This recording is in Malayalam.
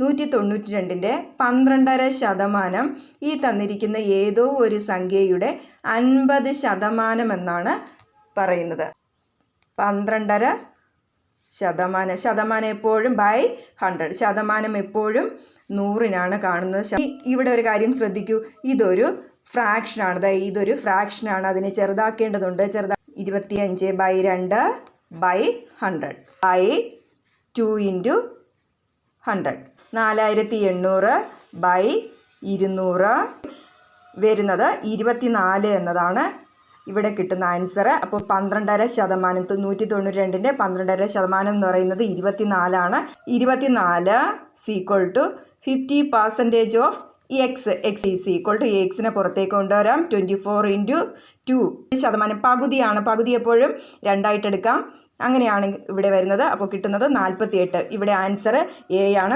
192ൻ്റെ 12.5% ഈ തന്നിരിക്കുന്ന ഏതോ ഒരു സംഖ്യയുടെ 50% എന്നാണ് പറയുന്നത്. 12.5%. ശതമാനം എപ്പോഴും ബൈ 100. ശതമാനം എപ്പോഴും 100-നാണ് കാണുന്നത്. ഇവിടെ ഒരു കാര്യം ശ്രദ്ധിക്കൂ, ഇതൊരു ഫ്രാക്ഷനാണ്. ഇതൊരു ഫ്രാക്ഷനാണ്, അതിനെ ചെറുതാക്കേണ്ടതുണ്ട്. 25/2/100 ബൈ 2 × 100. 4800/200 വരുന്നത് 24 എന്നതാണ് ഇവിടെ കിട്ടുന്ന ആൻസർ. അപ്പോൾ 12.5%, 192ൻ്റെ 12.5% എന്ന് പറയുന്നത് 24 ആണ്. 24 = 50% of x. X is equal to എക്സിനെ പുറത്തേക്ക് കൊണ്ടുവരാം. 24 × 2%. പകുതിയാണ്. പകുതി എപ്പോഴും 2 എടുക്കാം. അങ്ങനെയാണ് ഇവിടെ വരുന്നത്. അപ്പോൾ കിട്ടുന്നത് 48. ഇവിടെ ആൻസർ എ ആണ്.